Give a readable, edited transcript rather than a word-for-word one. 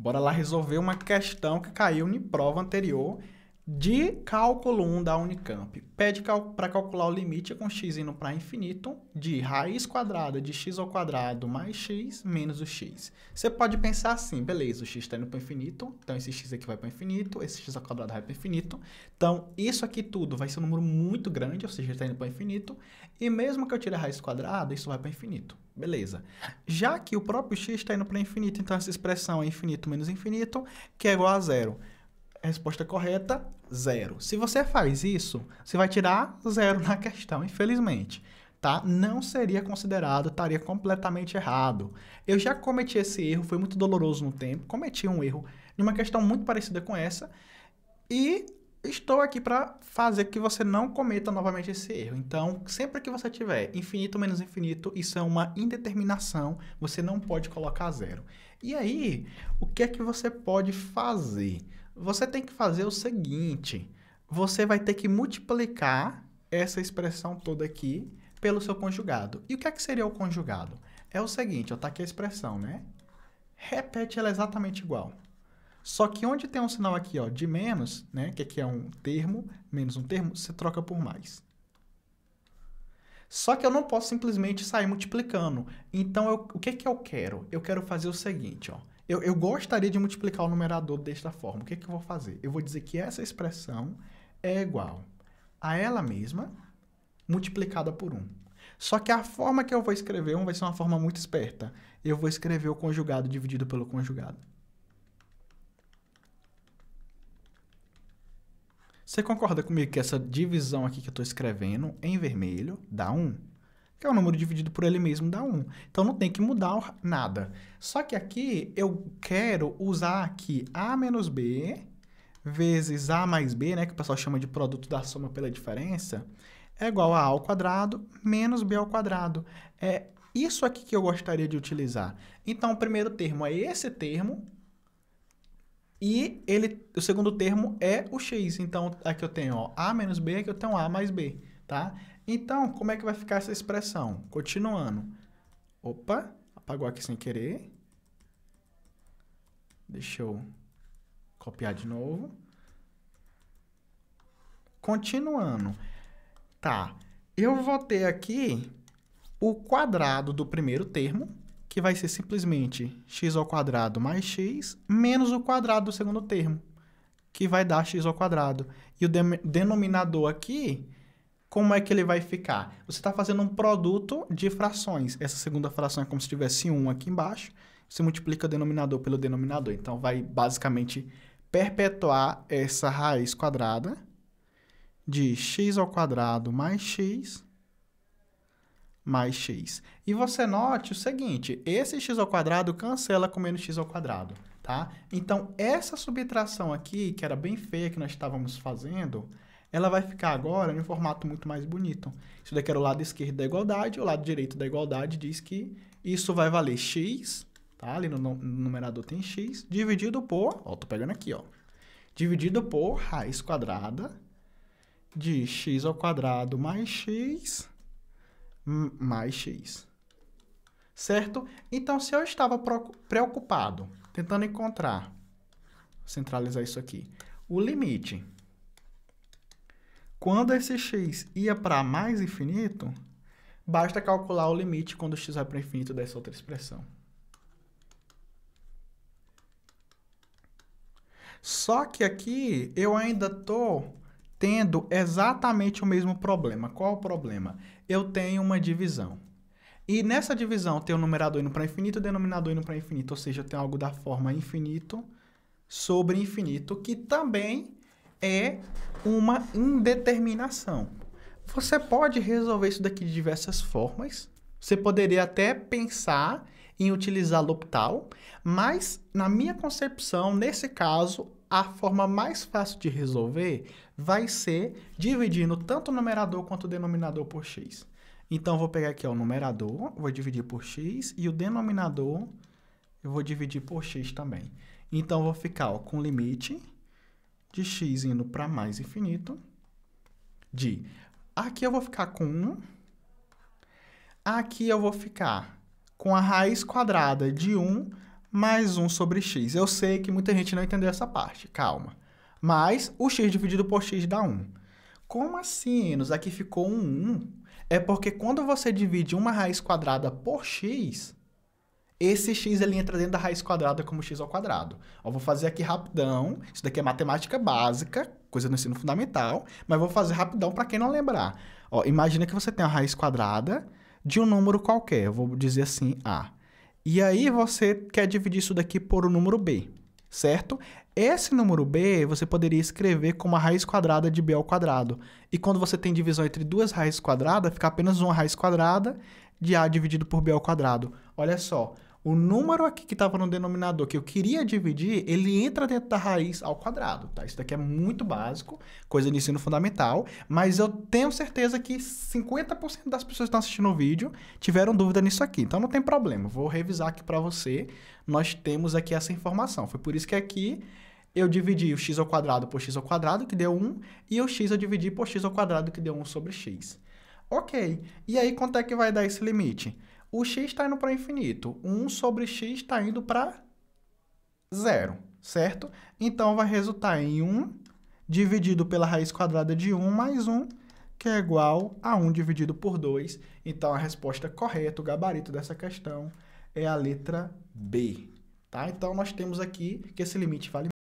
Bora lá resolver uma questão que caiu em prova anterior de cálculo 1 da Unicamp. Pede para calcular o limite com x indo para infinito de raiz quadrada de x ao quadrado mais x menos o x. Você pode pensar assim, beleza, o x está indo para o infinito, então esse x aqui vai para o infinito, esse x ao quadrado vai para o infinito. Então, isso aqui tudo vai ser um número muito grande, ou seja, está indo para o infinito, e mesmo que eu tire a raiz quadrada, isso vai para o infinito. Beleza. Já que o próprio x está indo para o infinito, então essa expressão é infinito menos infinito, que é igual a zero. A resposta correta, zero. Se você faz isso, você vai tirar zero na questão, infelizmente. Tá? Não seria considerado, estaria completamente errado. Eu já cometi esse erro, foi muito doloroso no tempo, cometi um erro de uma questão muito parecida com essa, e estou aqui para fazer que você não cometa novamente esse erro. Então, sempre que você tiver infinito menos infinito, isso é uma indeterminação, você não pode colocar zero. E aí, o que é que você pode fazer? Você tem que fazer o seguinte, você vai ter que multiplicar essa expressão toda aqui pelo seu conjugado. E o que é que seria o conjugado? É o seguinte, ó, tá aqui a expressão, né? Repete ela exatamente igual. Só que onde tem um sinal aqui, ó, de menos, né, que aqui é um termo, menos um termo, você troca por mais. Só que eu não posso simplesmente sair multiplicando. Então, o que que eu quero? Eu quero fazer o seguinte, ó. Eu gostaria de multiplicar o numerador desta forma. O que que eu vou fazer? Eu vou dizer que essa expressão é igual a ela mesma multiplicada por 1. Só que a forma que eu vou escrever vai ser uma forma muito esperta. Eu vou escrever o conjugado dividido pelo conjugado. Você concorda comigo que essa divisão aqui que eu estou escrevendo em vermelho dá 1? Que é o número dividido por ele mesmo dá 1. Então, não tem que mudar nada. Só que aqui, eu quero usar aqui A menos B vezes A mais B, né, que o pessoal chama de produto da soma pela diferença, é igual a ao quadrado menos B ao quadrado. É isso aqui que eu gostaria de utilizar. Então, o primeiro termo é esse termo, e o segundo termo é o x. Então, aqui eu tenho ó, A menos B, aqui eu tenho A mais B, tá? Então, como é que vai ficar essa expressão? Continuando. Opa, apagou aqui sem querer. Deixa eu copiar de novo. Continuando. Tá, eu vou ter aqui o quadrado do primeiro termo, que vai ser simplesmente x ao quadrado mais x, menos o quadrado do segundo termo, que vai dar x ao quadrado. E o denominador aqui, como é que ele vai ficar? Você está fazendo um produto de frações. Essa segunda fração é como se tivesse 1 aqui embaixo. Você multiplica o denominador pelo denominador. Então, vai basicamente perpetuar essa raiz quadrada de x ao quadrado mais x. E você note o seguinte, esse x ao quadrado cancela com menos x ao quadrado, tá? Então, essa subtração aqui, que era bem feia que nós estávamos fazendo, ela vai ficar agora em um formato muito mais bonito. Isso daqui era o lado esquerdo da igualdade, o lado direito da igualdade diz que isso vai valer x, tá? Ali no numerador tem x, dividido por, ó, tô pegando aqui, ó, dividido por raiz quadrada de x ao quadrado mais x, certo? Então, se eu estava preocupado, tentando encontrar, vou centralizar isso aqui, o limite, quando esse x ia para mais infinito, basta calcular o limite quando o x vai para infinito dessa outra expressão. Só que aqui eu ainda estou tendo exatamente o mesmo problema. Qual o problema? Eu tenho uma divisão. E nessa divisão tem o numerador indo para infinito e o denominador indo para infinito. Ou seja, eu tenho algo da forma infinito sobre infinito, que também é uma indeterminação. Você pode resolver isso daqui de diversas formas. Você poderia até pensar em utilizar L'Hopital, mas, na minha concepção, nesse caso, a forma mais fácil de resolver vai ser dividindo tanto o numerador quanto o denominador por x. Então, eu vou pegar aqui ó, o numerador, vou dividir por x, e o denominador eu vou dividir por x também. Então, eu vou ficar ó, com o limite de x indo para mais infinito, de... Aqui eu vou ficar com 1, aqui eu vou ficar com a raiz quadrada de 1 mais 1 sobre x. Eu sei que muita gente não entendeu essa parte, calma. Mas o x dividido por x dá 1. Como assim, Enos? Aqui ficou um 1. É porque quando você divide uma raiz quadrada por x, esse x ele entra dentro da raiz quadrada como x ao quadrado. Ó, vou fazer aqui rapidão. Isso daqui é matemática básica, coisa do ensino fundamental, mas vou fazer rapidão para quem não lembrar. Ó, imagina que você tem a raiz quadrada de um número qualquer. Eu vou dizer assim, A. E aí você quer dividir isso daqui por um número B, certo? Esse número B você poderia escrever como a raiz quadrada de B ao quadrado. E quando você tem divisão entre duas raízes quadradas, fica apenas uma raiz quadrada de A dividido por B ao quadrado. Olha só, o número aqui que estava no denominador que eu queria dividir, ele entra dentro da raiz ao quadrado, tá? Isso daqui é muito básico, coisa de ensino fundamental, mas eu tenho certeza que 50% das pessoas que estão assistindo o vídeo tiveram dúvida nisso aqui, então não tem problema. Vou revisar aqui para você, nós temos aqui essa informação. Foi por isso que aqui eu dividi o x ao quadrado por x ao quadrado, que deu 1, e o x eu dividi por x ao quadrado, que deu 1 sobre x. Ok, e aí quanto é que vai dar esse limite? O x está indo para infinito, 1 sobre x está indo para 0, certo? Então, vai resultar em 1 dividido pela raiz quadrada de 1 mais 1, que é igual a 1 dividido por 2. Então, a resposta correta, o gabarito dessa questão, é a letra B. Tá? Então, nós temos aqui que esse limite vale